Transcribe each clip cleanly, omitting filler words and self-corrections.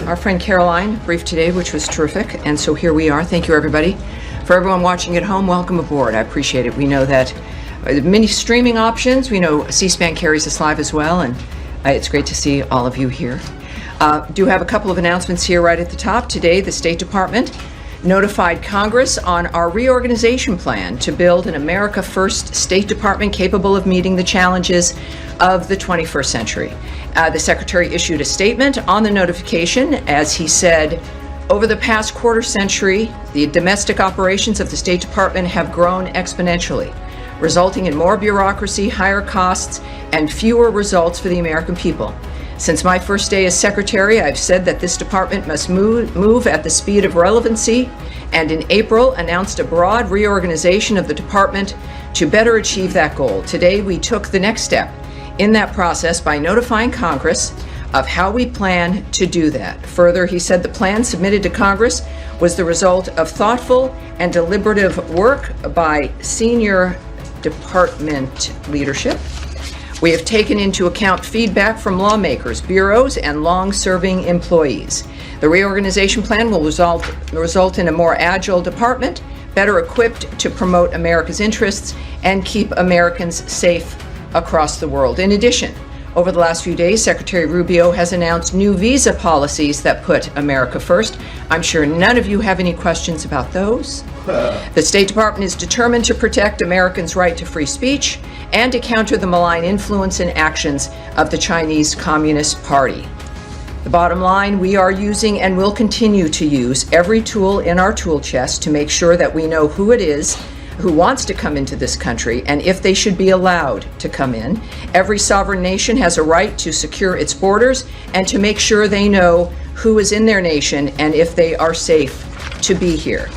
Our friend Caroline briefed today, which was terrific, and so here we are. Thank you, everybody. For everyone watching at home, welcome aboard. I appreciate it. We know that many streaming options. We know C-SPAN carries us live as well, and it's great to see all of you here. Do have a couple of announcements here right at the top. Today, the State Department notified Congress on our reorganization plan to build an America First State Department capable of meeting the challenges of the 21st century. The Secretary issued a statement on the notification as he said, over the past quarter century, the domestic operations of the State Department have grown exponentially, resulting in more bureaucracy, higher costs, and fewer results for the American people. Since my first day as Secretary, I've said that this department must move at the speed of relevancy, and in April announced a broad reorganization of the department to better achieve that goal. Today, we took the next step in that process by notifying Congress of how we plan to do that. Further, he said the plan submitted to Congress was the result of thoughtful and deliberative work by senior department leadership. We have taken into account feedback from lawmakers, bureaus, and long-serving employees. The reorganization plan will result in a more agile department, better equipped to promote America's interests and keep Americans safe across the world. In addition, over the last few days, Secretary Rubio has announced new visa policies that put America first. I'm sure none of you have any questions about those. The State Department is determined to protect Americans' right to free speech and to counter the malign influence and actions of the Chinese Communist Party. The bottom line, we are using and will continue to use every tool in our tool chest to make sure that we know who it is who wants to come into this country and if they should be allowed to come in. Every sovereign nation has a right to secure its borders and to make sure they know who is in their nation and if they are safe to be here.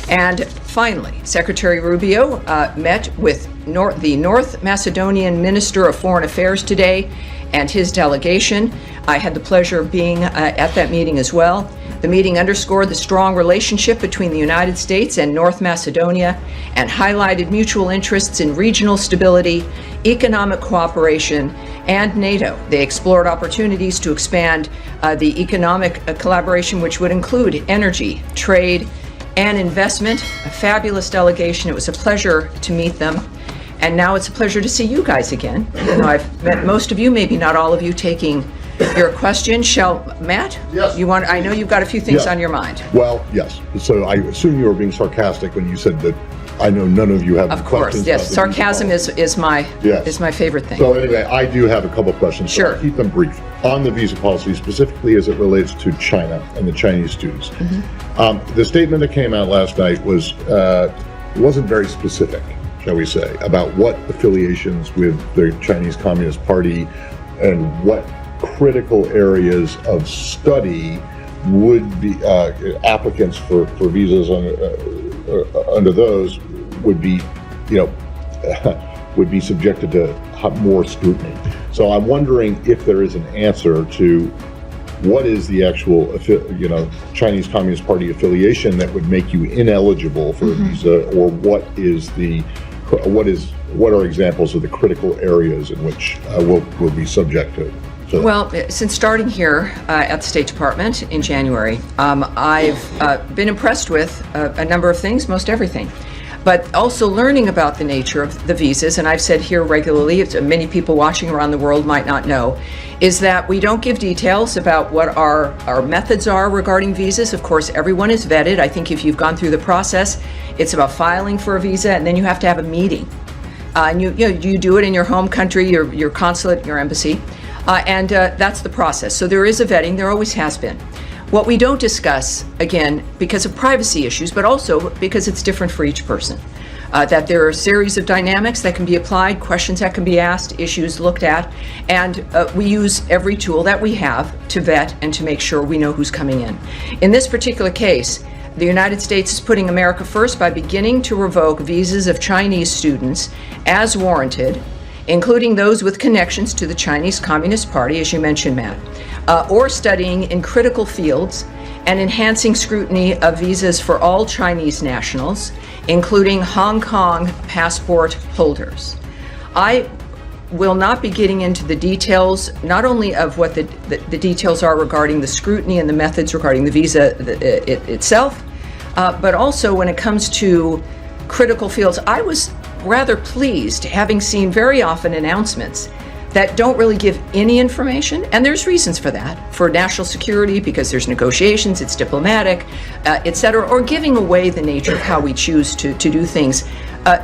And finally, Secretary Rubio met with the North Macedonian Minister of Foreign Affairs today and his delegation. I had the pleasure of being at that meeting as well. The meeting underscored the strong relationship between the United States and North Macedonia and highlighted mutual interests in regional stability, economic cooperation, and NATO. They explored opportunities to expand the economic collaboration, which would include energy, trade, and investment. A fabulous delegation. It was a pleasure to meet them. And now it's a pleasure to see you guys again. Even though I've met most of you, maybe not all of you, taking your question. Matt? Yes. I know you've got a few things on your mind. Well, yes. So I assume you were being sarcastic when you said that I know none of you have Of course, yes. Sarcasm is my favorite thing. So anyway, I do have a couple of questions. Sure. So I'll keep them brief. On the visa policy, specifically as it relates to China and the Chinese students. Mm-hmm. The statement that came out last night wasn't very specific, shall we say, about what affiliations with the Chinese Communist Party and what critical areas of study would be applicants for visas under those would be, would be subjected to more scrutiny. So I'm wondering if there is an answer to what is the actual, Chinese Communist Party affiliation that would make you ineligible for a visa, or what are examples of the critical areas in which we'll be subject to? Well, since starting here at the State Department in January, I've been impressed with a number of things, most everything, but also learning about the nature of the visas. And I've said here regularly, many people watching around the world might not know, is that we don't give details about what our methods are regarding visas. Of course, everyone is vetted. I think if you've gone through the process, it's about filing for a visa, and then you have to have a meeting. And you do it in your home country, your consulate, your embassy. And that's the process. So there is a vetting, there always has been. What we don't discuss, again, because of privacy issues, but also because it's different for each person, that there are a series of dynamics that can be applied, questions that can be asked, issues looked at, and we use every tool that we have to vet and to make sure we know who's coming in. In this particular case, the United States is putting America first by beginning to revoke visas of Chinese students as warranted, including those with connections to the Chinese Communist Party, as you mentioned, Matt, or studying in critical fields, and enhancing scrutiny of visas for all Chinese nationals, including Hong Kong passport holders. I will not be getting into the details, not only of what the details are regarding the scrutiny and the methods regarding the visa itself, but also when it comes to critical fields. I was rather pleased, having seen very often announcements that don't really give any information, and there's reasons for that, for national security, because there's negotiations, it's diplomatic, et cetera, or giving away the nature of how we choose to do things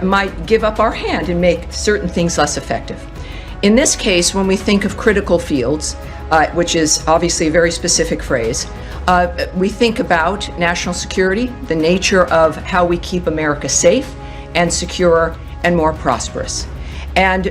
might give up our hand and make certain things less effective. In this case, when we think of critical fields, which is obviously a very specific phrase, we think about national security, the nature of how we keep America safe and secure and more prosperous. And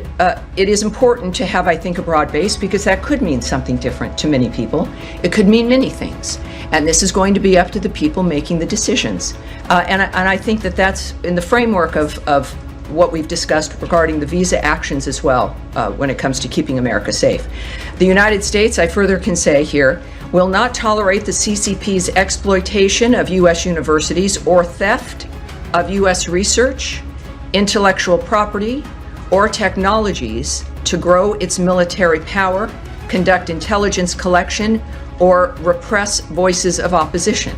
it is important to have, I think, a broad base, because that could mean something different to many people. It could mean many things. And this is going to be up to the people making the decisions. And I think that that's in the framework of what we've discussed regarding the visa actions as well, when it comes to keeping America safe. The United States, I further can say here, will not tolerate the CCP's exploitation of U.S. universities or theft of U.S. research, intellectual property, or technologies to grow its military power, conduct intelligence collection, or repress voices of opposition.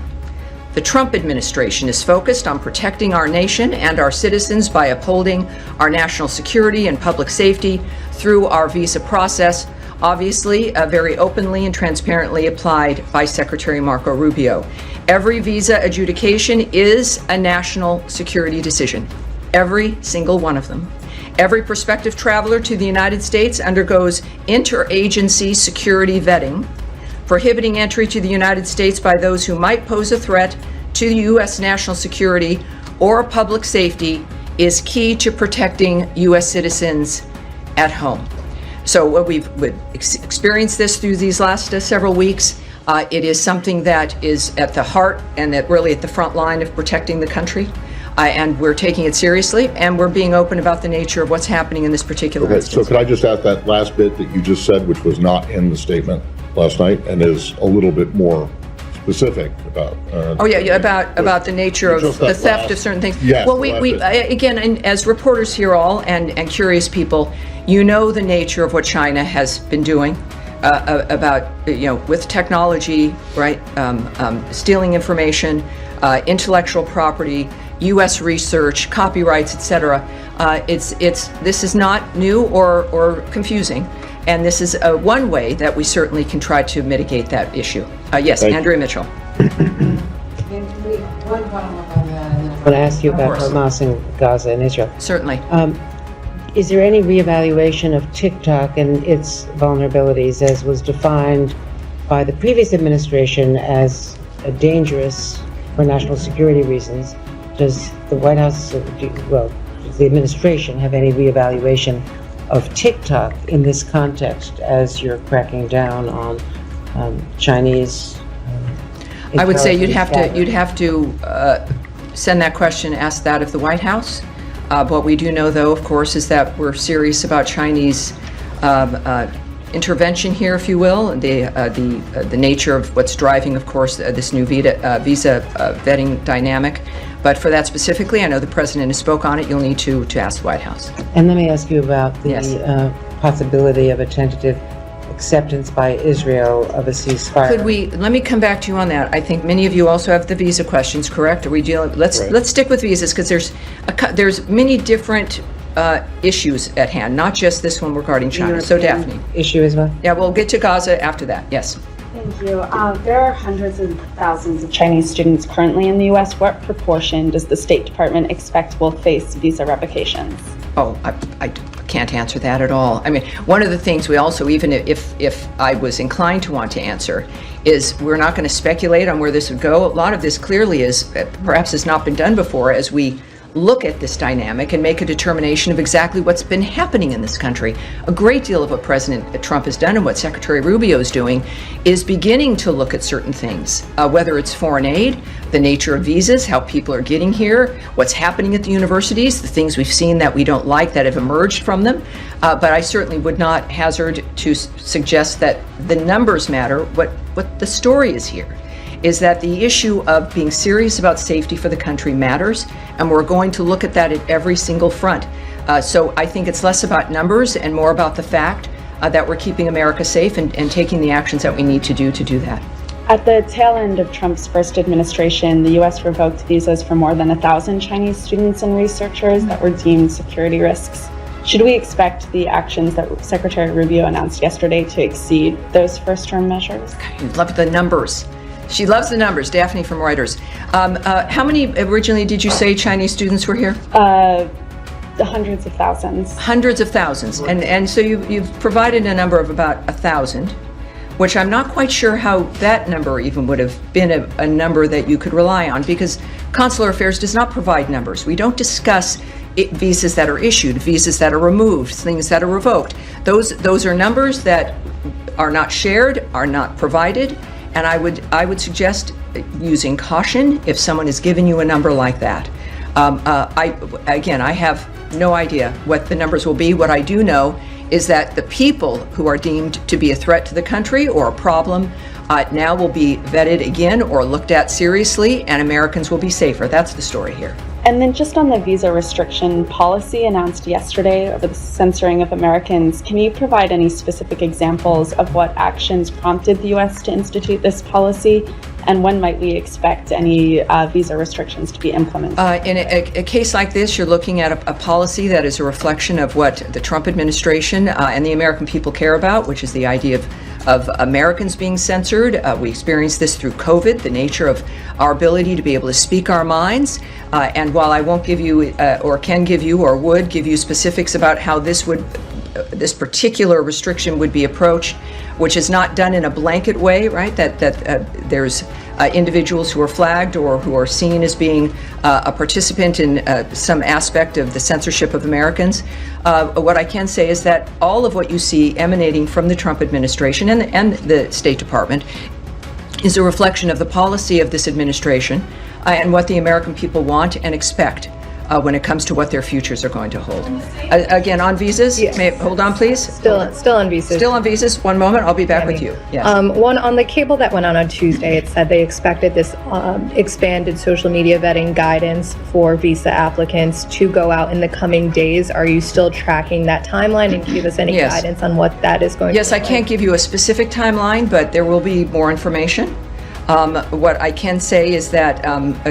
The Trump administration is focused on protecting our nation and our citizens by upholding our national security and public safety through our visa process, obviously very openly and transparently applied by Secretary Marco Rubio. Every visa adjudication is a national security decision, every single one of them. Every prospective traveler to the United States undergoes interagency security vetting. Prohibiting entry to the United States by those who might pose a threat to U.S. national security or public safety is key to protecting U.S. citizens at home. So we've experienced this through these last several weeks. It is something that is at the heart and that really at the front line of protecting the country. And we're taking it seriously, and we're being open about the nature of what's happening in this particular instance. So could I just ask that last bit that you just said, which was not in the statement last night and is a little bit more specific about... about the nature of the theft of certain things. Yes, well, we again, and as reporters here all, and curious people, you know the nature of what China has been doing about, with technology, right, stealing information, intellectual property, U.S. research, copyrights, etc. This is not new or confusing, and this is one way that we certainly can try to mitigate that issue. Yes, Andrea Mitchell. One follow-up on that, and then I want to ask you about Hamas and Gaza and Israel. Certainly. Is there any reevaluation of TikTok and its vulnerabilities, as was defined by the previous administration as dangerous for national security reasons? Does the White House, does the administration have any reevaluation of TikTok in this context as you're cracking down on Chinese? I would say you'd have to send that question, ask that of the White House. What we do know, though, of course, is that we're serious about Chinese intervention here, if you will, and the nature of what's driving, of course, this new visa vetting dynamic. But for that specifically, I know the president has spoke on it. You'll need to ask the White House. And let me ask you about the possibility of a tentative acceptance by Israel of a ceasefire. Let me come back to you on that. I think many of you also have the visa questions, correct? Are we dealing? Let's stick with visas, because there's many different issues at hand, not just this one regarding China. So Daphne. Issue as well? Yeah, we'll get to Gaza after that. Yes. Thank you. There are hundreds of thousands of Chinese students currently in the U.S. What proportion does the State Department expect will face visa revocations? Oh, I can't answer that at all. I mean, one of the things we also, even if I was inclined to want to answer, is we're not going to speculate on where this would go. A lot of this clearly perhaps has not been done before, as we look at this dynamic and make a determination of exactly what's been happening in this country. A great deal of what President Trump has done and what Secretary Rubio is doing is beginning to look at certain things, whether it's foreign aid, the nature of visas, how people are getting here, what's happening at the universities, the things we've seen that we don't like that have emerged from them. But I certainly would not hazard to suggest that the numbers matter. What the story is here is that the issue of being serious about safety for the country matters, and we're going to look at that at every single front. So I think it's less about numbers and more about the fact that we're keeping America safe and taking the actions that we need to do that. At the tail end of Trump's first administration, the U.S. revoked visas for more than 1,000 Chinese students and researchers that were deemed security risks. Should we expect the actions that Secretary Rubio announced yesterday to exceed those first-term measures? You love the numbers. She loves the numbers, Daphne from Reuters. How many originally did you say Chinese students were here? The hundreds of thousands. Hundreds of thousands. And so you've provided a number of about 1,000, which I'm not quite sure how that number even would have been a number that you could rely on, because Consular Affairs does not provide numbers. We don't discuss visas that are issued, visas that are removed, things that are revoked. Those are numbers that are not shared, are not provided, and I would suggest using caution if someone has given you a number like that. I have no idea what the numbers will be. What I do know is that the people who are deemed to be a threat to the country or a problem now will be vetted again or looked at seriously, and Americans will be safer. That's the story here. And then just on the visa restriction policy announced yesterday over the censoring of Americans, can you provide any specific examples of what actions prompted the U.S. to institute this policy? And when might we expect any visa restrictions to be implemented? In a case like this, you're looking at a policy that is a reflection of what the Trump administration and the American people care about, which is the idea of Americans being censored. We experienced this through COVID, the nature of our ability to be able to speak our minds. And while I won't give you, or can give you, or would give you specifics about how this particular restriction would be approached, which is not done in a blanket way, right? That there's individuals who are flagged or who are seen as being a participant in some aspect of the censorship of Americans. What I can say is that all of what you see emanating from the Trump administration and the State Department is a reflection of the policy of this administration and what the American people want and expect when it comes to what their futures are going to hold. Again, on visas, Yes. Hold on, please. Still on visas. Still on visas. One moment, I'll be back with you. Yes. One on the cable that went on Tuesday, it said they expected this expanded social media vetting guidance for visa applicants to go out in the coming days. Are you still tracking that timeline, and give us any Yes. guidance on what that is going to Yes, I look can't like? give you a specific timeline, but there will be more information. What I can say is that,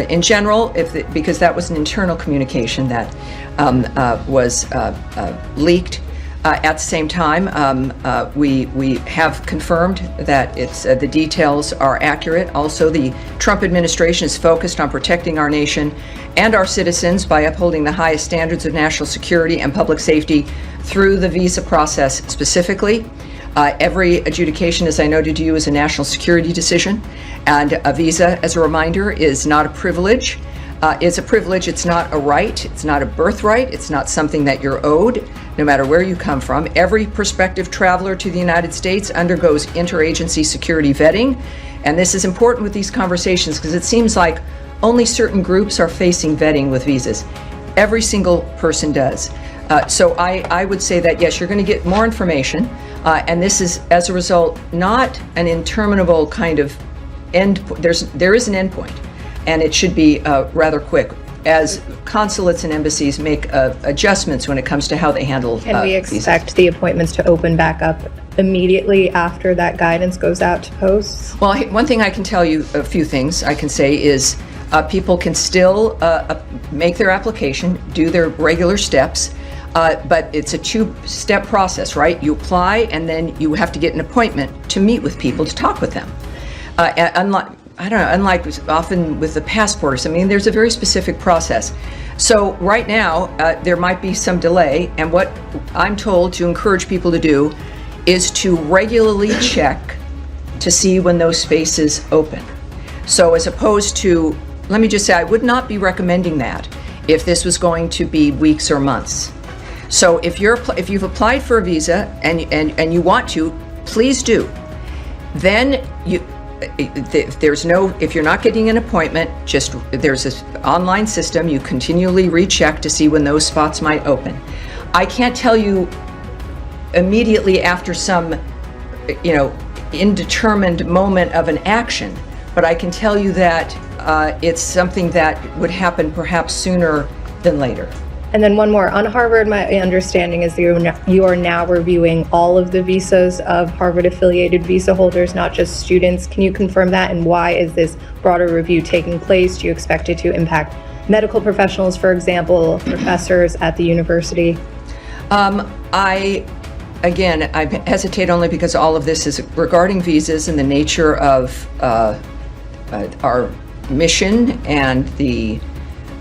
in general, because that was an internal communication that was leaked. At the same time, we have confirmed that the details are accurate. Also, the Trump administration is focused on protecting our nation and our citizens by upholding the highest standards of national security and public safety through the visa process specifically. Every adjudication, as I noted to you, is a national security decision, and a visa, as a reminder, is not a privilege. It's a privilege, it's not a right, it's not a birthright, it's not something that you're owed, no matter where you come from. Every prospective traveler to the United States undergoes interagency security vetting, and this is important with these conversations because it seems like only certain groups are facing vetting with visas. Every single person does. So I would say that, yes, you're going to get more information, and this is, as a result, not an interminable kind of end. There is an end point, and it should be rather quick as consulates and embassies make adjustments when it comes to how they handle Can we visas. expect the appointments to open back up immediately after that guidance goes out to posts? Well, one thing I can tell you, a few things I can say is people can still make their application, do their regular steps, but it's a two-step process, right? You apply, and then you have to get an appointment to meet with people, to talk with them. Unlike often with the passport or something, there's a very specific process. So right now, there might be some delay, and what I'm told to encourage people to do is to regularly check to see when those spaces open. So as opposed to, let me just say, I would not be recommending that if this was going to be weeks or months. So if you've applied for a visa and you want to, please do. Then if you're not getting an appointment, there's this online system, you continually recheck to see when those spots might open. I can't tell you immediately after some, indeterminate moment of an action, but I can tell you that it's something that would happen perhaps sooner than later. And then one more. On Harvard, my understanding is you are now reviewing all of the visas of Harvard-affiliated visa holders, not just students. Can you confirm that? And why is this broader review taking place? Do you expect it to impact medical professionals, for example, professors at the university? I hesitate only because all of this is regarding visas and the nature of our mission and the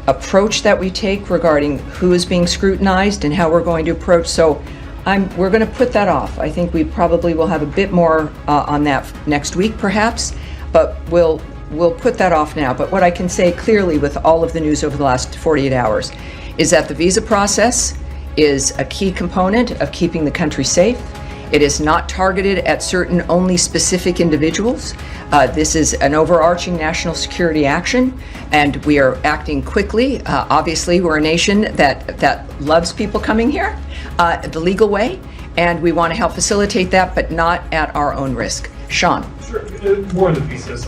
approach that we take regarding who is being scrutinized and how we're going to approach. So we're going to put that off. I think we probably will have a bit more on that next week, perhaps, but we'll put that off now. But what I can say clearly with all of the news over the last 48 hours is that the visa process is a key component of keeping the country safe. It is not targeted at certain only specific individuals. This is an overarching national security action, and we are acting quickly. Obviously, we're a nation that loves people coming here the legal way, and we want to help facilitate that, but not at our own risk. Sean. Sure. More on the visas.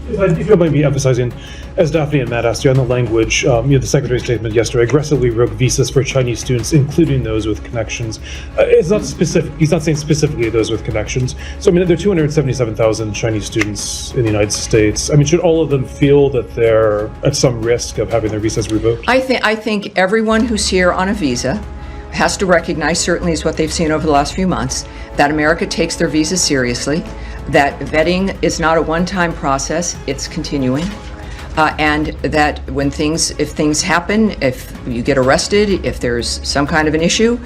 If you don't mind me emphasizing, as Daphne and Matt asked you on the language, the Secretary's statement yesterday aggressively revoked visas for Chinese students, including those with connections. It's not specific. He's not saying specifically those with connections. So, there are 277,000 Chinese students in the United States. Should all of them feel that they're at some risk of having their visas revoked? I think everyone who's here on a visa has to recognize, certainly is what they've seen over the last few months, that America takes their visas seriously, that vetting is not a one-time process, it's continuing. And that if things happen, if you get arrested, if there's some kind of an issue,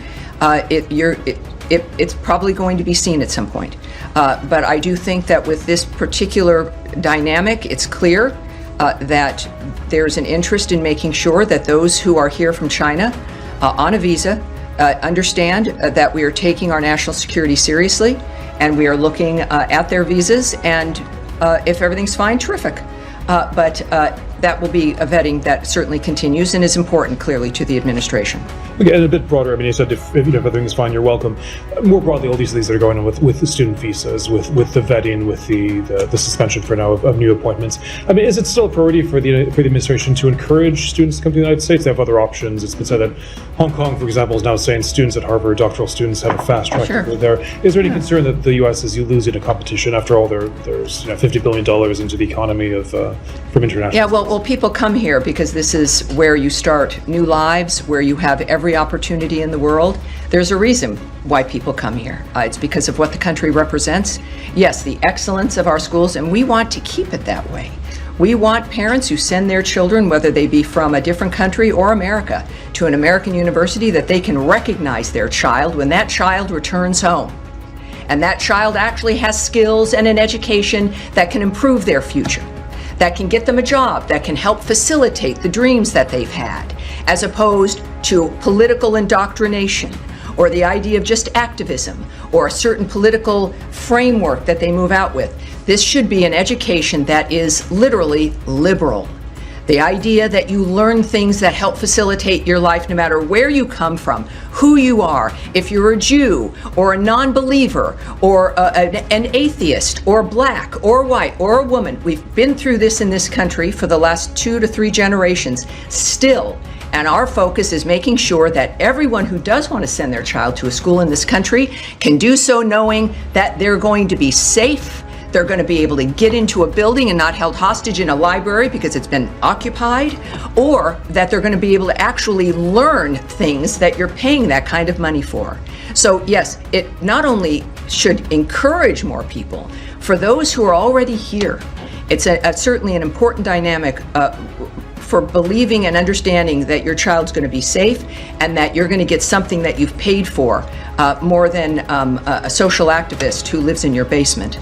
it's probably going to be seen at some point. But I do think that with this particular dynamic, it's clear that there's an interest in making sure that those who are here from China on a visa understand that we are taking our national security seriously, and we are looking at their visas, and if everything's fine, terrific. But that will be a vetting that certainly continues and is important, clearly, to the administration. Okay, and a bit broader, you said if everything's fine, you're welcome. More broadly, all these things that are going on with the student visas, with the vetting, with the suspension for now of new appointments. Is it still a priority for the administration to encourage students to come to the United States? They have other options. It's been said that Hong Kong, for example, is now saying students at Harvard, doctoral students, have a fast track to go there. Is there any concern that the U.S. is losing a competition? After all, there's $50 billion into the economy from international. Yeah, well, people come here because this is where you start new lives, where you have every opportunity in the world. There's a reason why people come here. It's because of what the country represents. Yes, the excellence of our schools, and we want to keep it that way. We want parents who send their children, whether they be from a different country or America, to an American university, that they can recognize their child when that child returns home. And that child actually has skills and an education that can improve their future, that can get them a job, that can help facilitate the dreams that they've had, as opposed to political indoctrination or the idea of just activism or a certain political framework that they move out with. This should be an education that is literally liberal. The idea that you learn things that help facilitate your life no matter where you come from, who you are, if you're a Jew or a non-believer or an atheist or black or white or a woman. We've been through this in this country for the last 2 to 3 generations still. And our focus is making sure that everyone who does want to send their child to a school in this country can do so knowing that they're going to be safe. They're going to be able to get into a building and not held hostage in a library because it's been occupied, or that they're going to be able to actually learn things that you're paying that kind of money for. So yes, it not only should encourage more people, for those who are already here, it's certainly an important dynamic for believing and understanding that your child's going to be safe and that you're going to get something that you've paid for, more than a social activist who lives in your basement.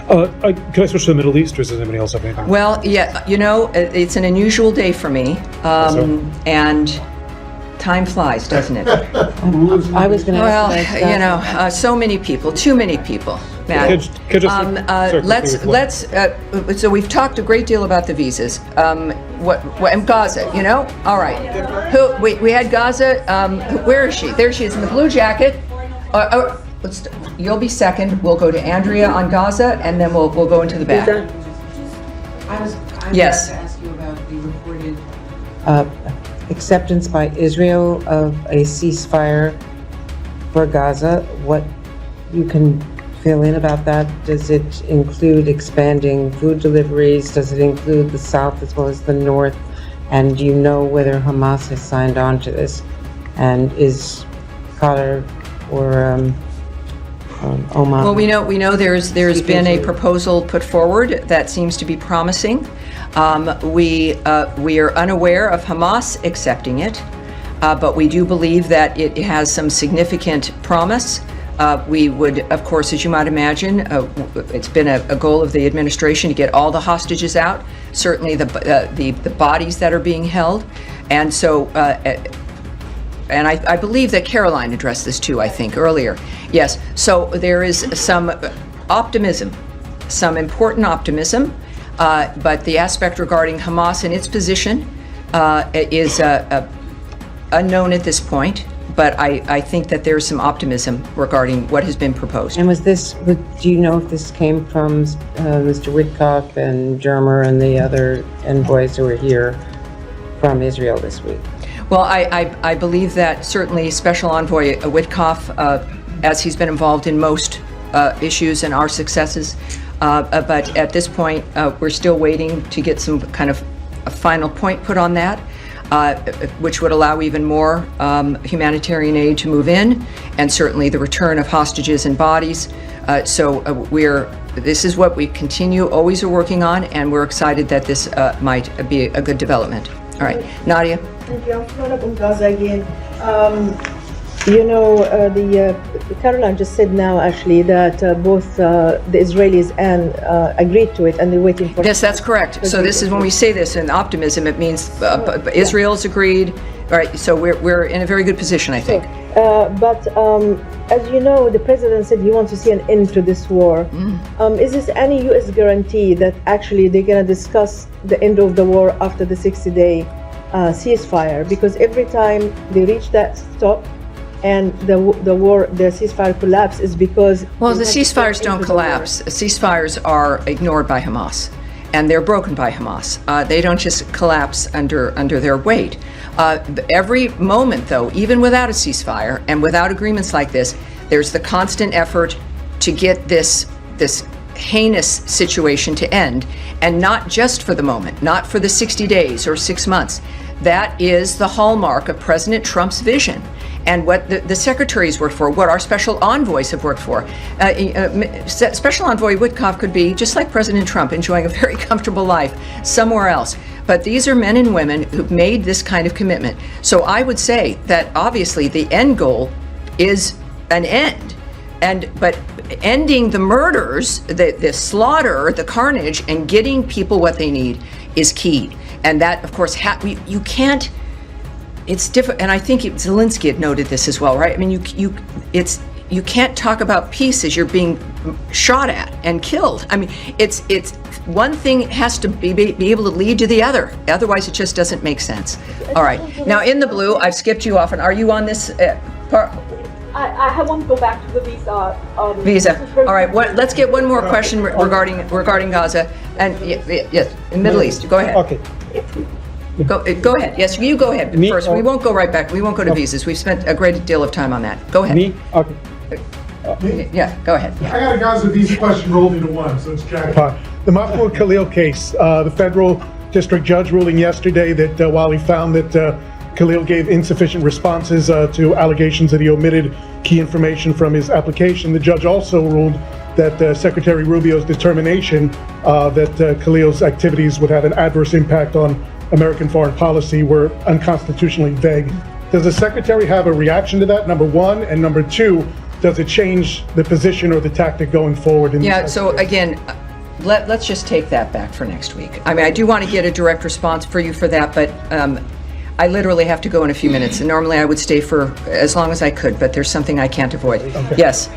Can I switch to the Middle East, or does anybody else have anything? Well, yeah, it's an unusual day for me, and time flies, doesn't it? I was going to ask. Well, so many people, too many people. Matt. So we've talked a great deal about the visas. And Gaza, all right. We had Gaza. Where is she? There she is in the blue jacket. You'll be second. We'll go to Andrea on Gaza, and then we'll go into the back. I was yes. going to ask you about the reported acceptance by Israel of a ceasefire for Gaza. What you can fill in about that? Does it include expanding food deliveries? Does it include the south as well as the north? And do you know whether Hamas has signed on to this? And is Qatar or Oman? Well, we know there's been a proposal put forward that seems to be promising. We are unaware of Hamas accepting it, but we do believe that it has some significant promise. We would, of course, as you might imagine, it's been a goal of the administration to get all the hostages out, certainly the bodies that are being held. And so, and I believe that Caroline addressed this too, I think, earlier. Yes, so there is some optimism, some important optimism, but the aspect regarding Hamas and its position is unknown at this point. But I think that there's some optimism regarding what has been proposed. And do you know if this came from Mr. Witkoff and Germer and the other envoys who were here from Israel this week? Well, I believe that certainly Special Envoy Witkoff, as he's been involved in most issues and our successes, but at this point, we're still waiting to get some kind of a final point put on that. Which would allow even more humanitarian aid to move in, and certainly the return of hostages and bodies. This is what we always are working on, and we're excited that this might be a good development. All right, Nadia. Thank you. I'm following up on Gaza again. Caroline just said now actually that both the Israelis and agreed to it, and they're waiting for. Yes, that's correct. So this is when we say this in optimism, it means Israel's agreed. All right, so we're in a very good position, I think. But as you know, the president said he wants to see an end to this war. Is this any U.S. guarantee that actually they're going to discuss the end of the war after the 60-day ceasefire? Because every time they reach that stop, and the ceasefire collapse is because... Well, the ceasefires don't collapse. Ceasefires are ignored by Hamas, and they're broken by Hamas. They don't just collapse under their weight. Every moment, though, even without a ceasefire and without agreements like this, there's the constant effort to get this heinous situation to end, and not just for the moment, not for the 60 days or 6 months. That is the hallmark of President Trump's vision. And what the secretaries work for, what our special envoys have worked for. Special Envoy Witkoff could be, just like President Trump, enjoying a very comfortable life somewhere else. But these are men and women who've made this kind of commitment. So I would say that obviously the end goal is an end. But ending the murders, the slaughter, the carnage, and getting people what they need is key. And that, of course, you can't. It's different, and I think Zelensky had noted this as well, right? I mean, you can't talk about peace as you're being shot at and killed. I mean, it's one thing has to be able to lead to the other. Otherwise, it just doesn't make sense. All right. Now, in the blue, I've skipped you off, and are you on this part? I want to go back to the visa. Visa. All right. Let's get one more question regarding Gaza and yes, in Middle East. Go ahead. Okay. Go ahead. Yes, you go ahead first. We won't go right back. We won't go to visas. We've spent a great deal of time on that. Go ahead. Me? Okay. Yeah, go ahead. I got a Gaza visa question rolled into one, so it's Jack. The Mahmoud Khalil case, the federal district judge ruling yesterday that while he found that Khalil gave insufficient responses to allegations that he omitted key information from his application, the judge also ruled that Secretary Rubio's determination that Khalil's activities would have an adverse impact on American foreign policy were unconstitutionally vague. Does the Secretary have a reaction to that, number one? And number two, does it change the position or the tactic going forward? So again, let's just take that back for next week. I mean, I do want to get a direct response for you for that, but I literally have to go in a few minutes. And normally I would stay for as long as I could, but there's something I can't avoid. Okay. Yes.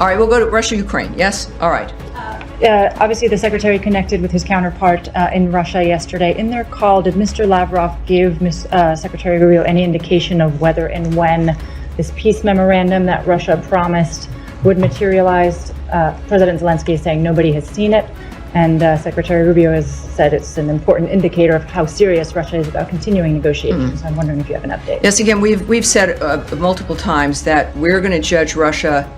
All right, we'll go to Russia, Ukraine. Yes? All right. Obviously, the Secretary connected with his counterpart in Russia yesterday. In their call, did Mr. Lavrov give Secretary Rubio any indication of whether and when this peace memorandum that Russia promised would materialize? President Zelensky is saying nobody has seen it. And Secretary Rubio has said it's an important indicator of how serious Russia is about continuing negotiations. I'm wondering if you have an update. Yes, again, we've said multiple times that we're going to judge Russia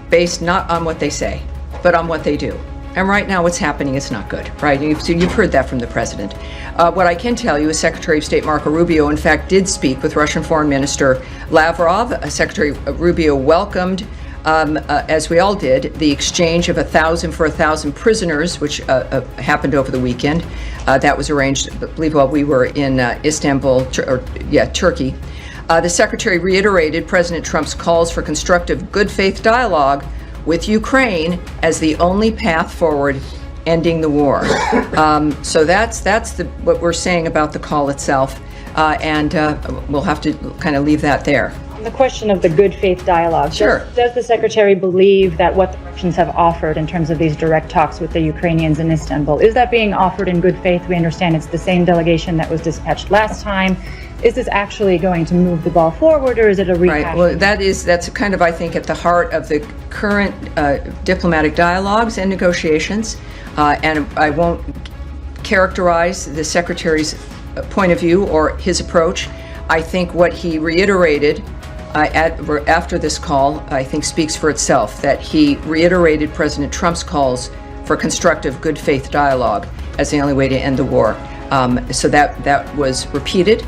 based not on what they say, but on what they do. And right now what's happening is not good, right? You've heard that from the president. What I can tell you is Secretary of State Marco Rubio, in fact, did speak with Russian Foreign Minister Lavrov. Secretary Rubio welcomed, as we all did, the exchange of 1,000 for 1,000 prisoners, which happened over the weekend. That was arranged, I believe, while we were in Istanbul, Turkey. The secretary reiterated President Trump's calls for constructive, good faith dialogue with Ukraine as the only path forward ending the war. So that's what we're saying about the call itself, and we'll have to kind of leave that there. The question of the good faith dialogue. Sure. Does the Secretary believe that what the Russians have offered in terms of these direct talks with the Ukrainians in Istanbul, is that being offered in good faith? We understand it's the same delegation that was dispatched last time. Is this actually going to move the ball forward, or is it a rehash? Right. Well, that's kind of, I think, at the heart of the current diplomatic dialogues and negotiations. And I won't characterize the Secretary's point of view or his approach. I think what he reiterated after this call, I think, speaks for itself, that he reiterated President Trump's calls for constructive, good faith dialogue as the only way to end the war. So that was repeated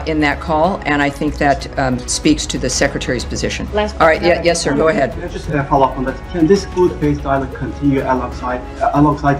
in that call, and I think that speaks to the Secretary's position. All right, yes, sir, go ahead. Just a follow-up on that. Can this good faith dialogue continue alongside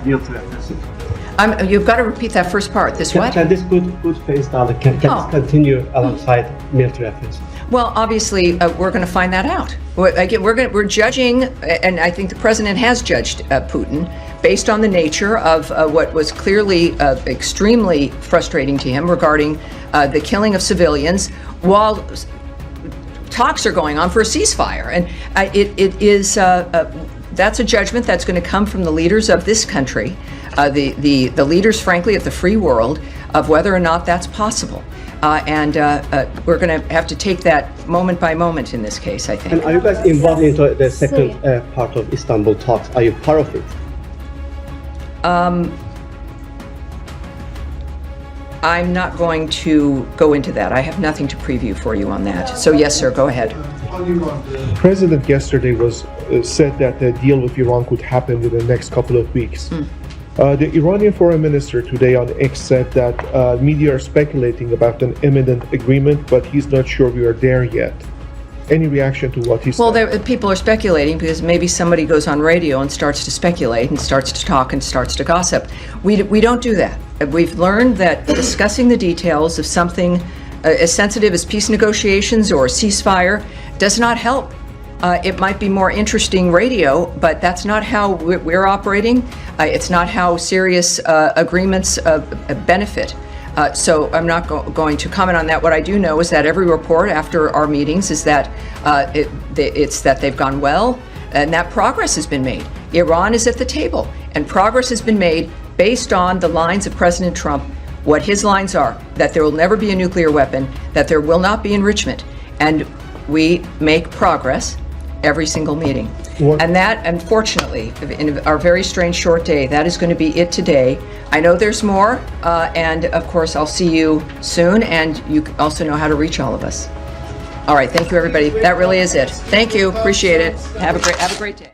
military offensive? You've got to repeat that first part. Can this good faith dialogue can this continue alongside military offensive? Well, obviously, we're going to find that out. Again, we're judging, and I think the president has judged Putin based on the nature of what was clearly extremely frustrating to him regarding the killing of civilians while talks are going on for a ceasefire. And it is that's a judgment that's going to come from the leaders of this country, the leaders, frankly, of the free world, of whether or not that's possible. And we're going to have to take that moment by moment in this case, I think. And are you guys involved into the second part of Istanbul talks? Are you part of it? I'm not going to go into that. I have nothing to preview for you on that. So yes, sir, go ahead. The president yesterday said that the deal with Iran could happen within the next couple of weeks. The Iranian foreign minister today on X said that media are speculating about an imminent agreement, but he's not sure we are there yet. Any reaction to what he said? Well, people are speculating because maybe somebody goes on radio and starts to speculate and starts to talk and starts to gossip. We don't do that. We've learned that discussing the details of something as sensitive as peace negotiations or a ceasefire does not help. It might be more interesting radio, but that's not how we're operating. It's not how serious agreements benefit. So I'm not going to comment on that. What I do know is that every report after our meetings is that it's that they've gone well and that progress has been made. Iran is at the table and progress has been made based on the lines of President Trump, what his lines are, that there will never be a nuclear weapon, that there will not be enrichment. And we make progress every single meeting. And that, unfortunately, in our very strange short day, that is going to be it today. I know there's more, and of course I'll see you soon, and you also know how to reach all of us. All right, thank you, everybody. That really is it. Thank you, appreciate it. Have a great day.